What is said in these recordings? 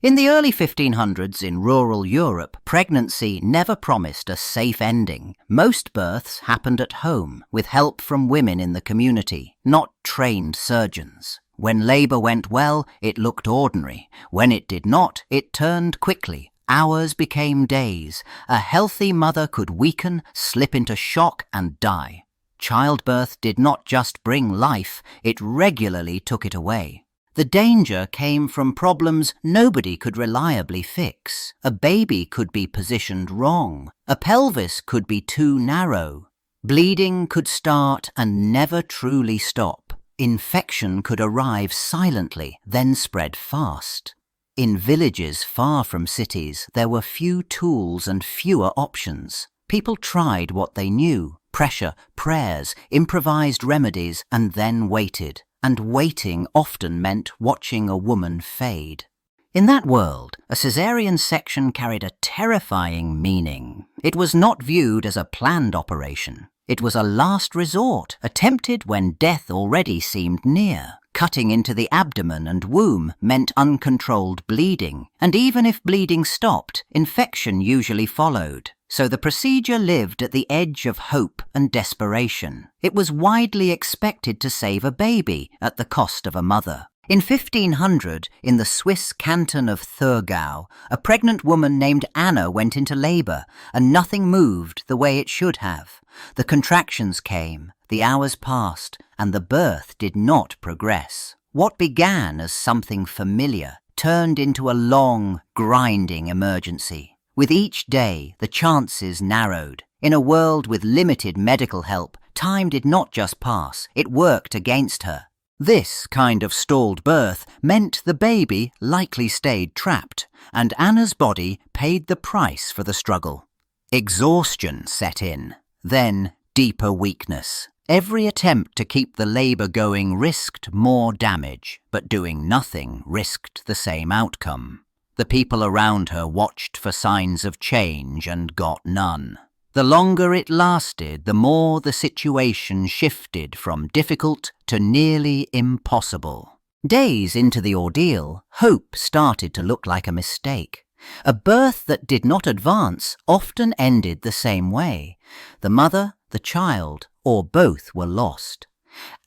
In the early 1500s in rural Europe, pregnancy never promised a safe ending. Most births happened at home, with help from women in the community, not trained surgeons. When labour went well, it looked ordinary. When it did not, it turned quickly. Hours became days. A healthy mother could weaken, slip into shock and die. Childbirth did not just bring life, it regularly took it away. The danger came from problems nobody could reliably fix. A baby could be positioned wrong. A pelvis could be too narrow. Bleeding could start and never truly stop. Infection could arrive silently, then spread fast. In villages far from cities, there were few tools and fewer options. People tried what they knew: pressure, prayers, improvised remedies, and then waited. And waiting often meant watching a woman fade. In that world, a caesarean section carried a terrifying meaning. It was not viewed as a planned operation. It was a last resort, attempted when death already seemed near. Cutting into the abdomen and womb meant uncontrolled bleeding, and even if bleeding stopped, infection usually followed. So the procedure lived at the edge of hope and desperation. It was widely expected to save a baby at the cost of a mother. In 1500, in the Swiss canton of Thurgau, a pregnant woman named Anna went into labour, and nothing moved the way it should have. The contractions came, the hours passed, and the birth did not progress. What began as something familiar turned into a long, grinding emergency. With each day, the chances narrowed. In a world with limited medical help, time did not just pass, it worked against her. This kind of stalled birth meant the baby likely stayed trapped, and Anna's body paid the price for the struggle. Exhaustion set in, then deeper weakness. Every attempt to keep the labour going risked more damage, but doing nothing risked the same outcome. The people around her watched for signs of change and got none. The longer it lasted, the more the situation shifted from difficult to nearly impossible. Days into the ordeal, hope started to look like a mistake. A birth that did not advance often ended the same way. The mother, the child, or both were lost.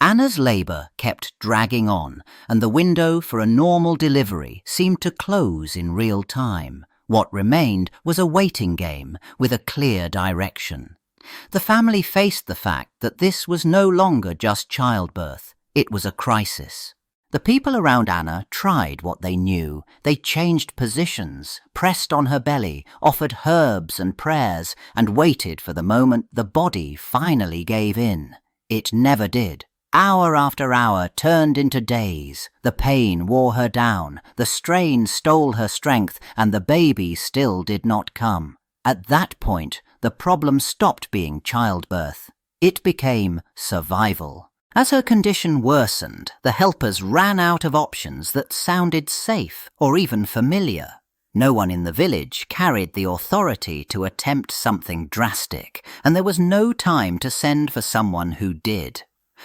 Anna's labour kept dragging on, and the window for a normal delivery seemed to close in real time. What remained was a waiting game with a clear direction. The family faced the fact that this was no longer just childbirth. It was a crisis. The people around Anna tried what they knew. They changed positions, pressed on her belly, offered herbs and prayers, and waited for the moment the body finally gave in. It never did. Hour after hour turned into days. The pain wore her down, the strain stole her strength, and the baby still did not come. At that point, the problem stopped being childbirth. It became survival. As her condition worsened, the helpers ran out of options that sounded safe or even familiar. No one in the village carried the authority to attempt something drastic, and there was no time to send for someone who did.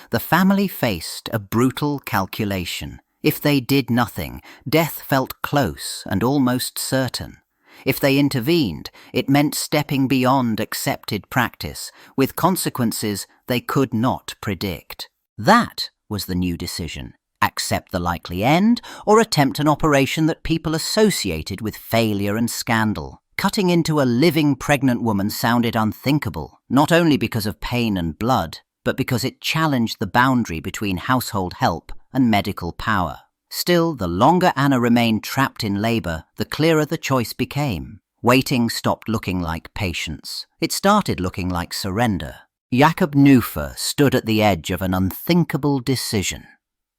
The family faced a brutal calculation. If they did nothing, death felt close and almost certain. If they intervened, it meant stepping beyond accepted practice, with consequences they could not predict. That was the new decision. Accept the likely end, or attempt an operation that people associated with failure and scandal. Cutting into a living pregnant woman sounded unthinkable, not only because of pain and blood, but because it challenged the boundary between household help and medical power. Still, the longer Anna remained trapped in labour, the clearer the choice became. Waiting stopped looking like patience. It started looking like surrender. Jakob Neufer stood at the edge of an unthinkable decision.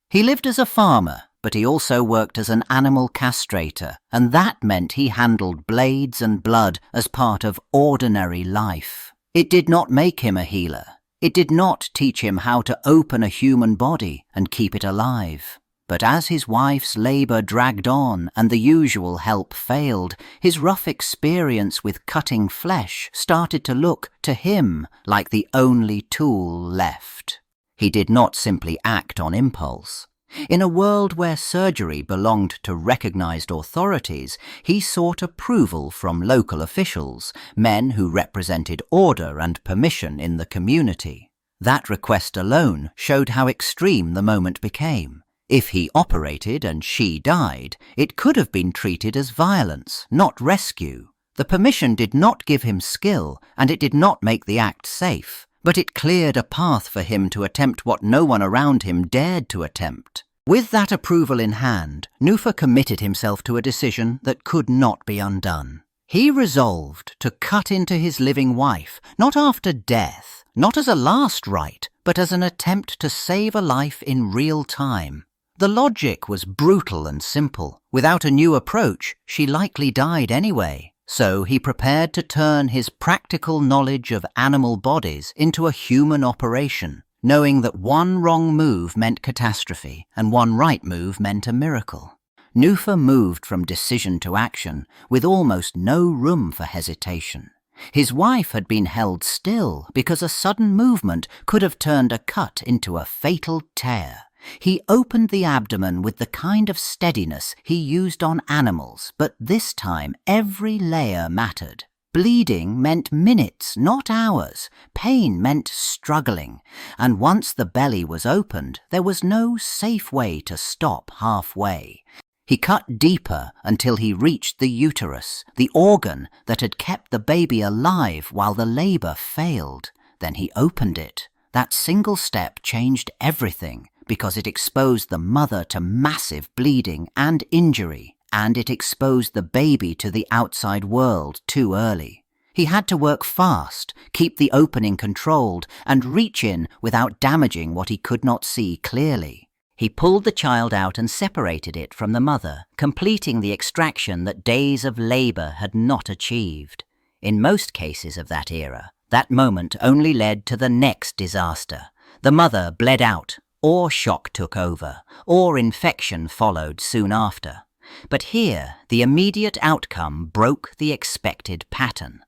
He lived as a farmer, but he also worked as an animal castrator, and that meant he handled blades and blood as part of ordinary life. It did not make him a healer. It did not teach him how to open a human body and keep it alive. But as his wife's labour dragged on and the usual help failed, his rough experience with cutting flesh started to look to him like the only tool left. He did not simply act on impulse. In a world where surgery belonged to recognized authorities, he sought approval from local officials, men who represented order and permission in the community. That request alone showed how extreme the moment became. If he operated and she died, it could have been treated as violence, not rescue. The permission did not give him skill, and it did not make the act safe, but it cleared a path for him to attempt what no one around him dared to attempt. With that approval in hand, Nufa committed himself to a decision that could not be undone. He resolved to cut into his living wife, not after death, not as a last rite, but as an attempt to save a life in real time. The logic was brutal and simple. Without a new approach, she likely died anyway. So he prepared to turn his practical knowledge of animal bodies into a human operation, knowing that one wrong move meant catastrophe and one right move meant a miracle. Nufa moved from decision to action with almost no room for hesitation. His wife had been held still because a sudden movement could have turned a cut into a fatal tear. He opened the abdomen with the kind of steadiness he used on animals, but this time every layer mattered. Bleeding meant minutes, not hours. Pain meant struggling. And once the belly was opened, there was no safe way to stop halfway. He cut deeper until he reached the uterus, the organ that had kept the baby alive while the labor failed. Then he opened it. That single step changed everything, because it exposed the mother to massive bleeding and injury, and it exposed the baby to the outside world too early. He had to work fast, keep the opening controlled, and reach in without damaging what he could not see clearly. He pulled the child out and separated it from the mother, completing the extraction that days of labor had not achieved. In most cases of that era, that moment only led to the next disaster. The mother bled out, or shock took over, or infection followed soon after. But here, the immediate outcome broke the expected pattern.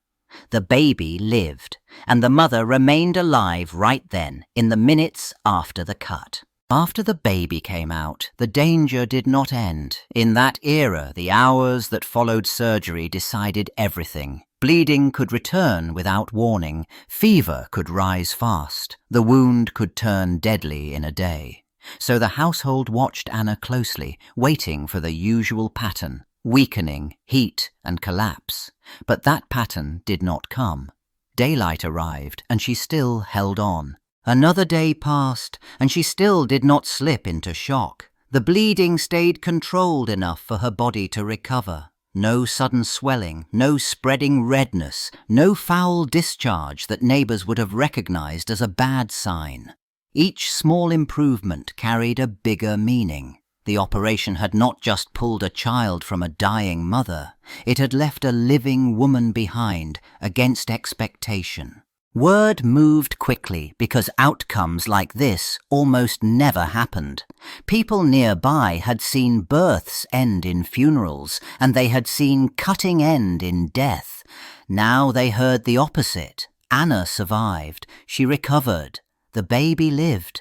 The baby lived, and the mother remained alive right then, in the minutes after the cut. After the baby came out, the danger did not end. In that era, the hours that followed surgery decided everything. Bleeding could return without warning. Fever could rise fast. The wound could turn deadly in a day. So the household watched Anna closely, waiting for the usual pattern: weakening, heat, and collapse. But that pattern did not come. Daylight arrived, and she still held on. Another day passed, and she still did not slip into shock. The bleeding stayed controlled enough for her body to recover. No sudden swelling, no spreading redness, no foul discharge that neighbors would have recognized as a bad sign. Each small improvement carried a bigger meaning. The operation had not just pulled a child from a dying mother, it had left a living woman behind, against expectation. Word moved quickly because outcomes like this almost never happened. People nearby had seen births end in funerals, and they had seen cutting end in death. Now they heard the opposite. Anna survived. She recovered. The baby lived.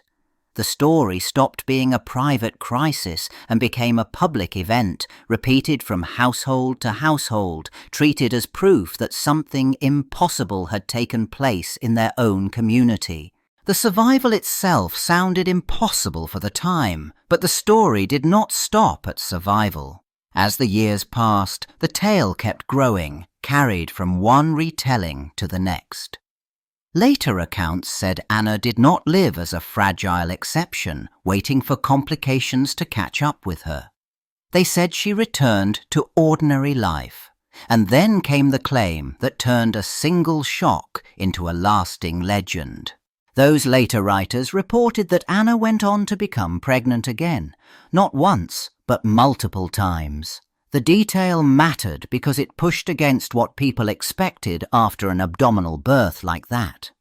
The story stopped being a private crisis and became a public event, repeated from household to household, treated as proof that something impossible had taken place in their own community. The survival itself sounded impossible for the time, but the story did not stop at survival. As the years passed, the tale kept growing, carried from one retelling to the next. Later accounts said Anna did not live as a fragile exception, waiting for complications to catch up with her. They said she returned to ordinary life, and then came the claim that turned a single shock into a lasting legend. Those later writers reported that Anna went on to become pregnant again, not once, but multiple times. The detail mattered because it pushed against what people expected after an abdominal birth like that.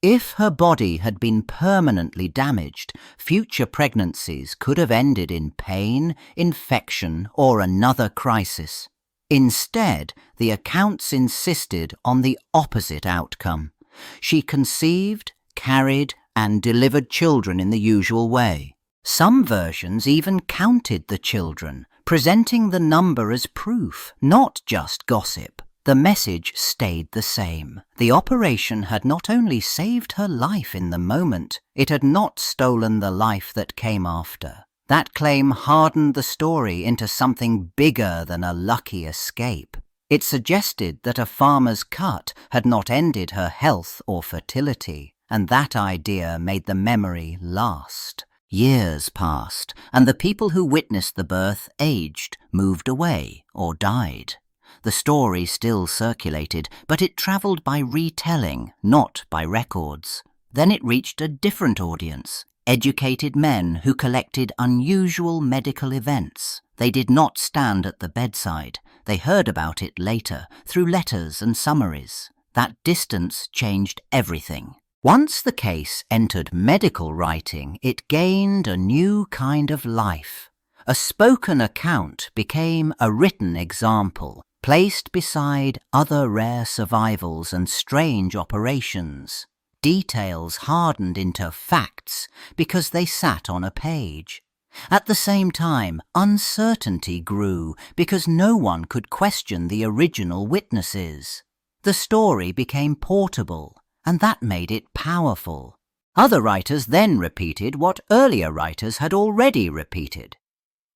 If her body had been permanently damaged, future pregnancies could have ended in pain, infection, or another crisis. Instead, the accounts insisted on the opposite outcome. She conceived, carried, and delivered children in the usual way. Some versions even counted the children, presenting the number as proof, not just gossip. The message stayed the same. The operation had not only saved her life in the moment, it had not stolen the life that came after. That claim hardened the story into something bigger than a lucky escape. It suggested that a farmer's cut had not ended her health or fertility, and that idea made the memory last. Years passed, and the people who witnessed the birth aged, moved away, or died. The story still circulated, but it travelled by retelling, not by records. Then it reached a different audience, educated men who collected unusual medical events. They did not stand at the bedside. They heard about it later, through letters and summaries. That distance changed everything. Once the case entered medical writing, it gained a new kind of life. A spoken account became a written example, placed beside other rare survivals and strange operations. Details hardened into facts because they sat on a page. At the same time, uncertainty grew because no one could question the original witnesses. The story became portable, and that made it powerful. Other writers then repeated what earlier writers had already repeated.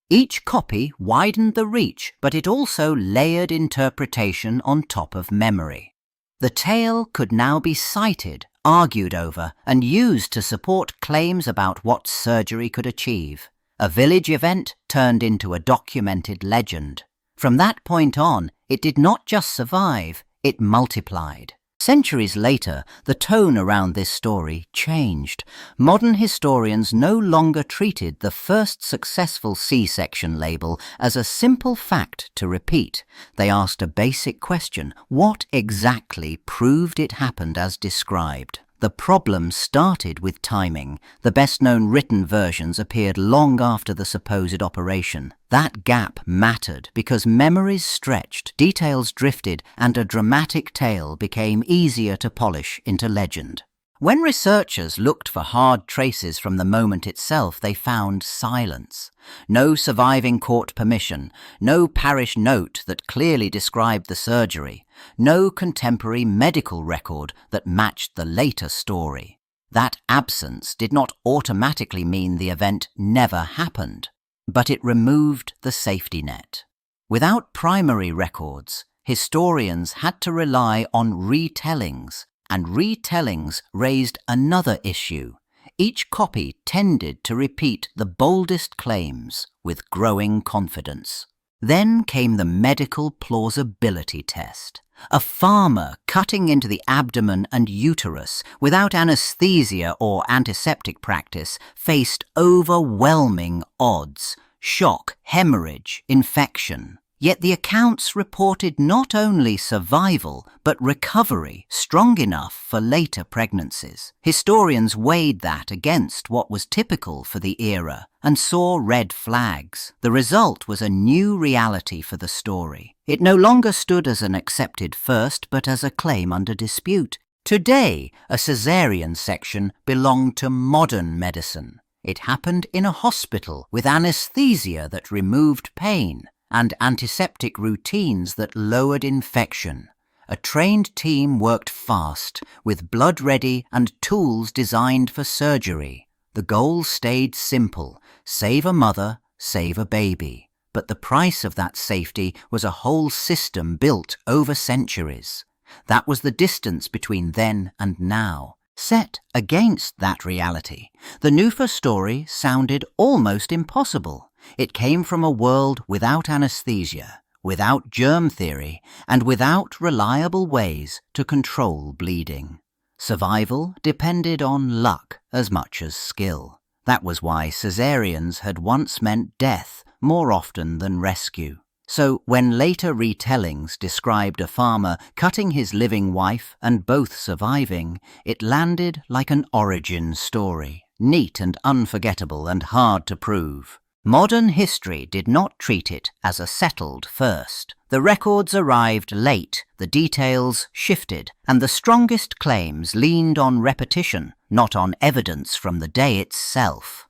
Each copy widened the reach, but it also layered interpretation on top of memory. The tale could now be cited, argued over, and used to support claims about what surgery could achieve. A village event turned into a documented legend. From that point on, it did not just survive, it multiplied. Centuries later, the tone around this story changed. Modern historians no longer treated the first successful C-section label as a simple fact to repeat. They asked a basic question: what exactly proved it happened as described? The problem started with timing. The best-known written versions appeared long after the supposed operation. That gap mattered because memories stretched, details drifted, and a dramatic tale became easier to polish into legend. When researchers looked for hard traces from the moment itself, they found silence. No surviving court permission, no parish note that clearly described the surgery, no contemporary medical record that matched the later story. That absence did not automatically mean the event never happened, but it removed the safety net. Without primary records, historians had to rely on retellings, and retellings raised another issue. Each copy tended to repeat the boldest claims with growing confidence. Then came the medical plausibility test. A farmer cutting into the abdomen and uterus without anesthesia or antiseptic practice faced overwhelming odds: shock, hemorrhage, infection. Yet the accounts reported not only survival, but recovery strong enough for later pregnancies. Historians weighed that against what was typical for the era and saw red flags. The result was a new reality for the story. It no longer stood as an accepted first, but as a claim under dispute. Today, a Caesarean section belonged to modern medicine. It happened in a hospital with anesthesia that removed pain and antiseptic routines that lowered infection. A trained team worked fast, with blood ready and tools designed for surgery. The goal stayed simple: save a mother, save a baby. But the price of that safety was a whole system built over centuries. That was the distance between then and now. Set against that reality, the Nufa story sounded almost impossible. It came from a world without anesthesia, without germ theory, and without reliable ways to control bleeding. Survival depended on luck as much as skill. That was why Caesareans had once meant death more often than rescue. So when later retellings described a farmer cutting his living wife and both surviving, it landed like an origin story, neat and unforgettable and hard to prove. Modern history did not treat it as a settled first. The records arrived late, the details shifted, and the strongest claims leaned on repetition, not on evidence from the day itself.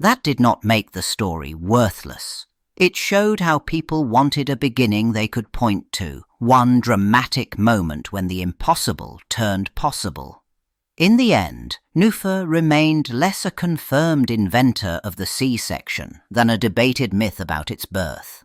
That did not make the story worthless. It showed how people wanted a beginning they could point to, one dramatic moment when the impossible turned possible. In the end, Nufa remained less a confirmed inventor of the C-section than a debated myth about its birth.